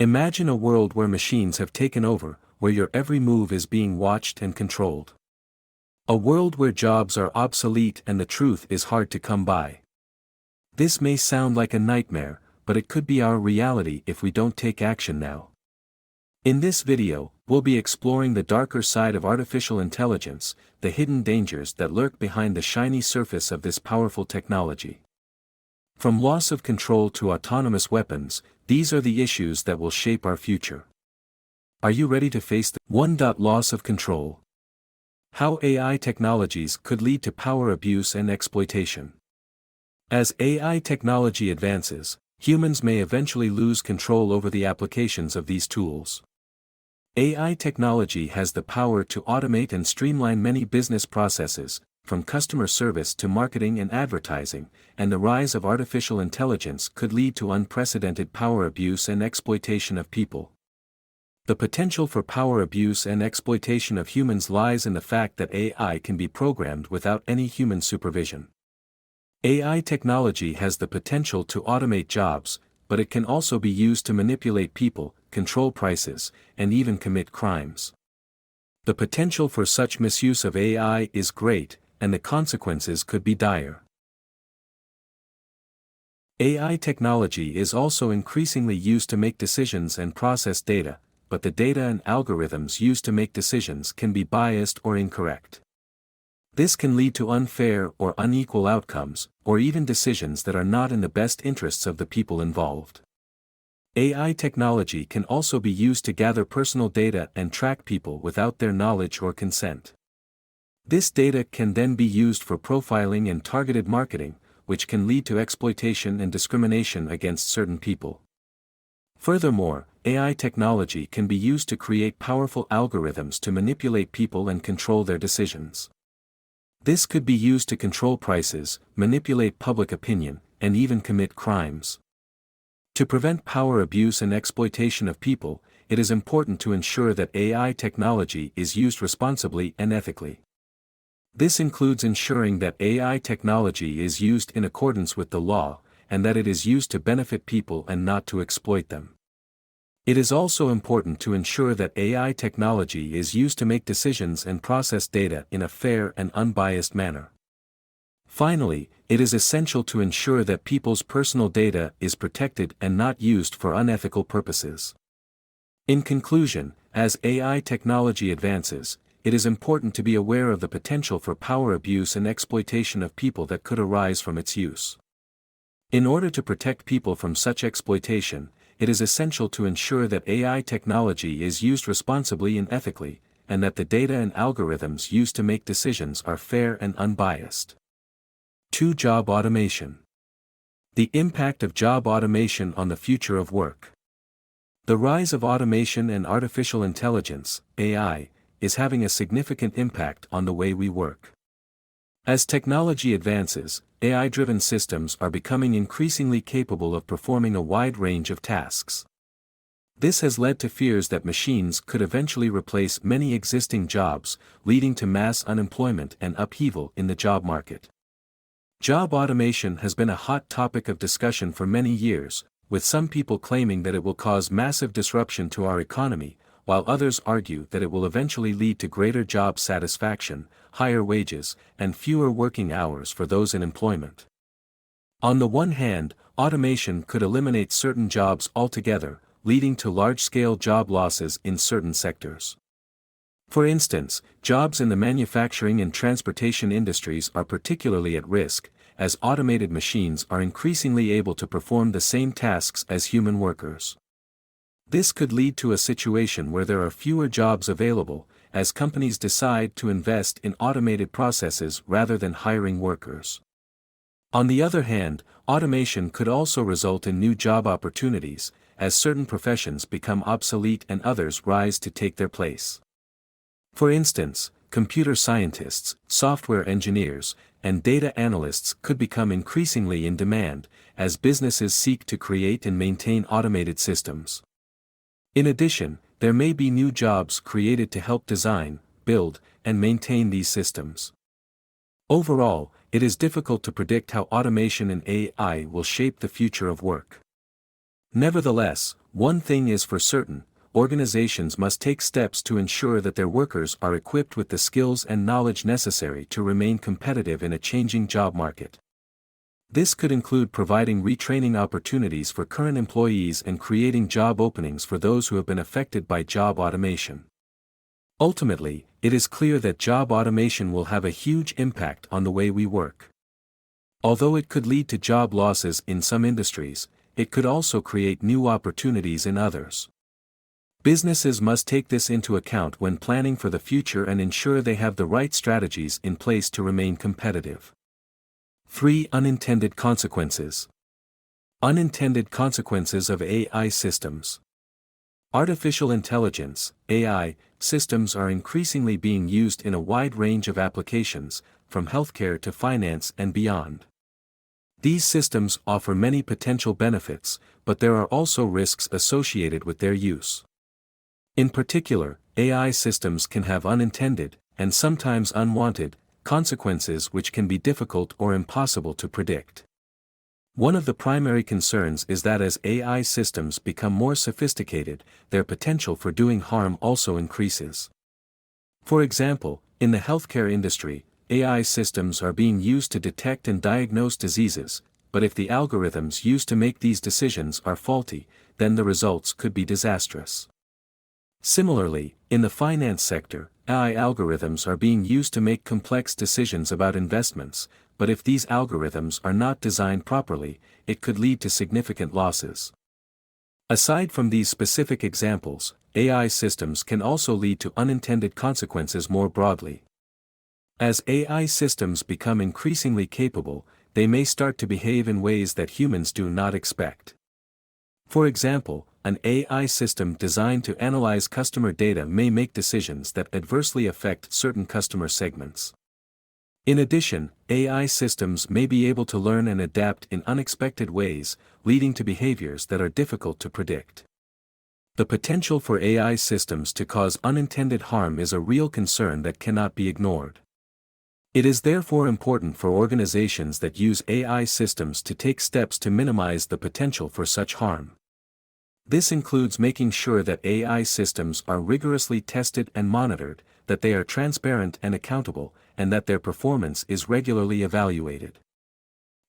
Imagine a world where machines have taken over, where your every move is being watched and controlled. A world where jobs are obsolete and the truth is hard to come by. This may sound like a nightmare, but it could be our reality if we don't take action now. In this video, we'll be exploring the darker side of artificial intelligence, the hidden dangers that lurk behind the shiny surface of this powerful technology. From loss of control to autonomous weapons, these are the issues that will shape our future. Are you ready to face the 1. Loss of control? How AI technologies could lead to power abuse and exploitation. As AI technology advances, humans may eventually lose control over the applications of these tools. AI technology has the power to automate and streamline many business processes, from customer service to marketing and advertising, and the rise of artificial intelligence could lead to unprecedented power abuse and exploitation of people. The potential for power abuse and exploitation of humans lies in the fact that AI can be programmed without any human supervision. AI technology has the potential to automate jobs, but it can also be used to manipulate people, control prices, and even commit crimes. The potential for such misuse of AI is great, and the consequences could be dire. AI technology is also increasingly used to make decisions and process data, but the data and algorithms used to make decisions can be biased or incorrect. This can lead to unfair or unequal outcomes, or even decisions that are not in the best interests of the people involved. AI technology can also be used to gather personal data and track people without their knowledge or consent. This data can then be used for profiling and targeted marketing, which can lead to exploitation and discrimination against certain people. Furthermore, AI technology can be used to create powerful algorithms to manipulate people and control their decisions. This could be used to control prices, manipulate public opinion, and even commit crimes. To prevent power abuse and exploitation of people, it is important to ensure that AI technology is used responsibly and ethically. This includes ensuring that AI technology is used in accordance with the law, and that it is used to benefit people and not to exploit them. It is also important to ensure that AI technology is used to make decisions and process data in a fair and unbiased manner. Finally, it is essential to ensure that people's personal data is protected and not used for unethical purposes. In conclusion, as AI technology advances, it is important to be aware of the potential for power abuse and exploitation of people that could arise from its use. In order to protect people from such exploitation, it is essential to ensure that AI technology is used responsibly and ethically, and that the data and algorithms used to make decisions are fair and unbiased. 2. Job automation. The impact of job automation on the future of work. The rise of automation and artificial intelligence, AI, is having a significant impact on the way we work. As technology advances, AI-driven systems are becoming increasingly capable of performing a wide range of tasks. This has led to fears that machines could eventually replace many existing jobs, leading to mass unemployment and upheaval in the job market. Job automation has been a hot topic of discussion for many years, with some people claiming that it will cause massive disruption to our economy, while others argue that it will eventually lead to greater job satisfaction, higher wages, and fewer working hours for those in employment. On the one hand, automation could eliminate certain jobs altogether, leading to large-scale job losses in certain sectors. For instance, jobs in the manufacturing and transportation industries are particularly at risk, as automated machines are increasingly able to perform the same tasks as human workers. This could lead to a situation where there are fewer jobs available, as companies decide to invest in automated processes rather than hiring workers. On the other hand, automation could also result in new job opportunities, as certain professions become obsolete and others rise to take their place. For instance, computer scientists, software engineers, and data analysts could become increasingly in demand, as businesses seek to create and maintain automated systems. In addition, there may be new jobs created to help design, build, and maintain these systems. Overall, it is difficult to predict how automation and AI will shape the future of work. Nevertheless, one thing is for certain: organizations must take steps to ensure that their workers are equipped with the skills and knowledge necessary to remain competitive in a changing job market. This could include providing retraining opportunities for current employees and creating job openings for those who have been affected by job automation. Ultimately, it is clear that job automation will have a huge impact on the way we work. Although it could lead to job losses in some industries, it could also create new opportunities in others. Businesses must take this into account when planning for the future and ensure they have the right strategies in place to remain competitive. 3. Unintended consequences. Unintended consequences of AI systems. Artificial intelligence, AI, systems are increasingly being used in a wide range of applications, from healthcare to finance and beyond. These systems offer many potential benefits, but there are also risks associated with their use. In particular, AI systems can have unintended, and sometimes unwanted, consequences which can be difficult or impossible to predict. One of the primary concerns is that as AI systems become more sophisticated, their potential for doing harm also increases. For example, in the healthcare industry, AI systems are being used to detect and diagnose diseases, but if the algorithms used to make these decisions are faulty, then the results could be disastrous. Similarly, in the finance sector, AI algorithms are being used to make complex decisions about investments, but if these algorithms are not designed properly, it could lead to significant losses. Aside from these specific examples, AI systems can also lead to unintended consequences more broadly. As AI systems become increasingly capable, they may start to behave in ways that humans do not expect. For example, an AI system designed to analyze customer data may make decisions that adversely affect certain customer segments. In addition, AI systems may be able to learn and adapt in unexpected ways, leading to behaviors that are difficult to predict. The potential for AI systems to cause unintended harm is a real concern that cannot be ignored. It is therefore important for organizations that use AI systems to take steps to minimize the potential for such harm. This includes making sure that AI systems are rigorously tested and monitored, that they are transparent and accountable, and that their performance is regularly evaluated.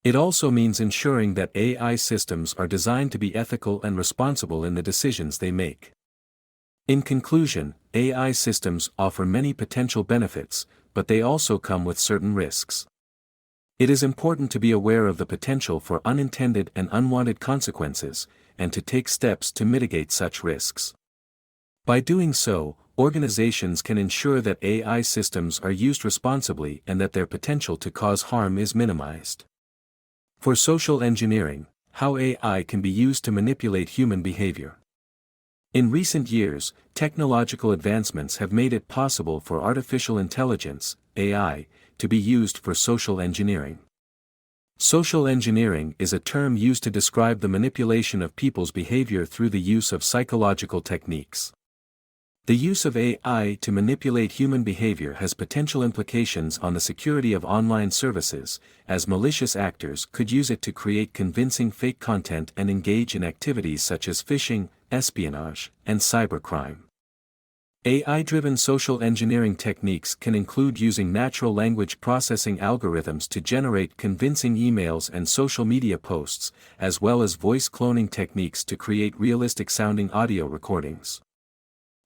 It also means ensuring that AI systems are designed to be ethical and responsible in the decisions they make. In conclusion, AI systems offer many potential benefits, but they also come with certain risks. It is important to be aware of the potential for unintended and unwanted consequences, and to take steps to mitigate such risks. By doing so, organizations can ensure that AI systems are used responsibly and that their potential to cause harm is minimized. For social engineering, how AI can be used to manipulate human behavior. In recent years, technological advancements have made it possible for artificial intelligence, AI, to be used for social engineering. Social engineering is a term used to describe the manipulation of people's behavior through the use of psychological techniques. The use of AI to manipulate human behavior has potential implications on the security of online services, as malicious actors could use it to create convincing fake content and engage in activities such as phishing, espionage, and cybercrime. AI-driven social engineering techniques can include using natural language processing algorithms to generate convincing emails and social media posts, as well as voice cloning techniques to create realistic-sounding audio recordings.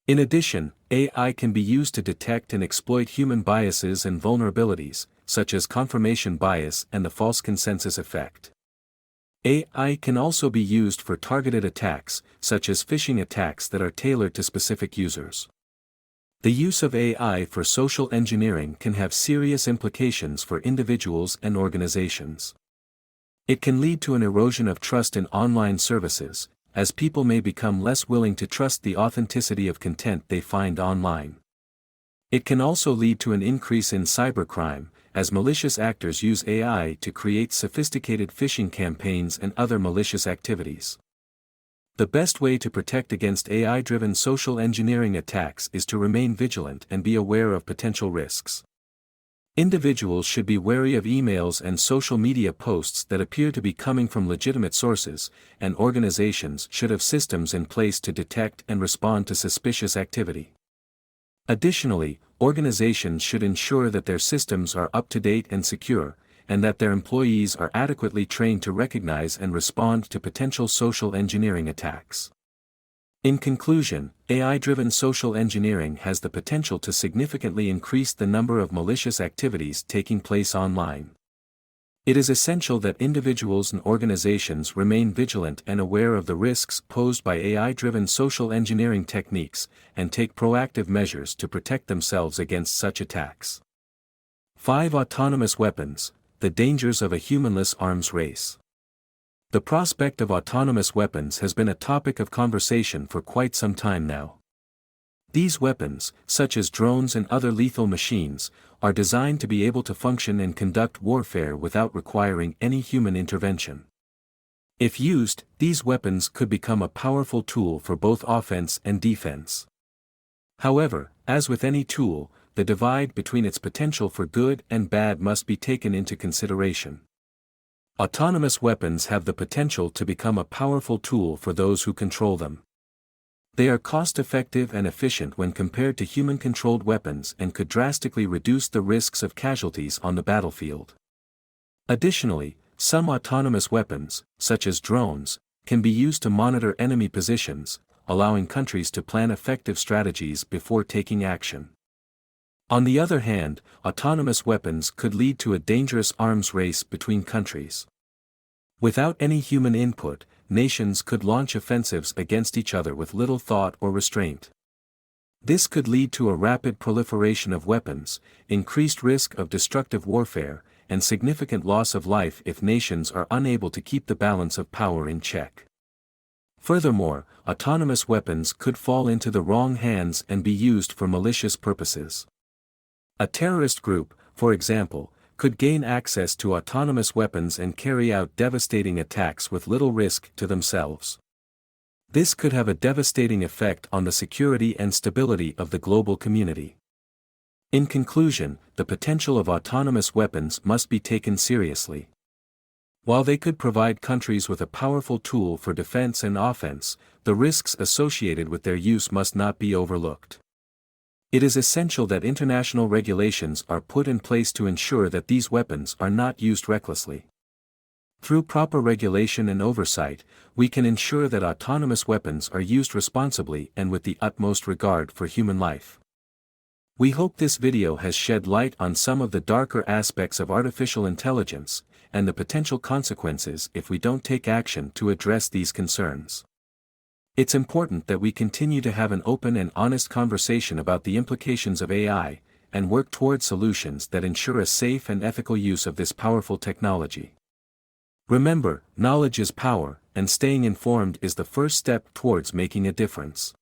In addition, AI can be used to detect and exploit human biases and vulnerabilities, such as confirmation bias and the false consensus effect. AI can also be used for targeted attacks, such as phishing attacks that are tailored to specific users. The use of AI for social engineering can have serious implications for individuals and organizations. It can lead to an erosion of trust in online services, as people may become less willing to trust the authenticity of content they find online. It can also lead to an increase in cybercrime, as malicious actors use AI to create sophisticated phishing campaigns and other malicious activities. The best way to protect against AI-driven social engineering attacks is to remain vigilant and be aware of potential risks. Individuals should be wary of emails and social media posts that appear to be coming from legitimate sources, and organizations should have systems in place to detect and respond to suspicious activity. Additionally, organizations should ensure that their systems are up to date and secure, and that their employees are adequately trained to recognize and respond to potential social engineering attacks. In conclusion, AI-driven social engineering has the potential to significantly increase the number of malicious activities taking place online. It is essential that individuals and organizations remain vigilant and aware of the risks posed by AI-driven social engineering techniques, and take proactive measures to protect themselves against such attacks. 5. Autonomous weapons: the dangers of a humanless arms race. The prospect of autonomous weapons has been a topic of conversation for quite some time now. These weapons, such as drones and other lethal machines, are designed to be able to function and conduct warfare without requiring any human intervention. If used, these weapons could become a powerful tool for both offense and defense. However, as with any tool, the divide between its potential for good and bad must be taken into consideration. Autonomous weapons have the potential to become a powerful tool for those who control them. They are cost-effective and efficient when compared to human-controlled weapons and could drastically reduce the risks of casualties on the battlefield. Additionally, some autonomous weapons, such as drones, can be used to monitor enemy positions, allowing countries to plan effective strategies before taking action. On the other hand, autonomous weapons could lead to a dangerous arms race between countries. Without any human input, nations could launch offensives against each other with little thought or restraint. This could lead to a rapid proliferation of weapons, increased risk of destructive warfare, and significant loss of life if nations are unable to keep the balance of power in check. Furthermore, autonomous weapons could fall into the wrong hands and be used for malicious purposes. A terrorist group, for example, could gain access to autonomous weapons and carry out devastating attacks with little risk to themselves. This could have a devastating effect on the security and stability of the global community. In conclusion, the potential of autonomous weapons must be taken seriously. While they could provide countries with a powerful tool for defense and offense, the risks associated with their use must not be overlooked. It is essential that international regulations are put in place to ensure that these weapons are not used recklessly. Through proper regulation and oversight, we can ensure that autonomous weapons are used responsibly and with the utmost regard for human life. We hope this video has shed light on some of the darker aspects of artificial intelligence, and the potential consequences if we don't take action to address these concerns. It's important that we continue to have an open and honest conversation about the implications of AI, and work towards solutions that ensure a safe and ethical use of this powerful technology. Remember, knowledge is power, and staying informed is the first step towards making a difference.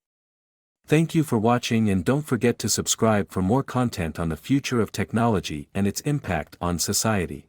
Thank you for watching, and don't forget to subscribe for more content on the future of technology and its impact on society.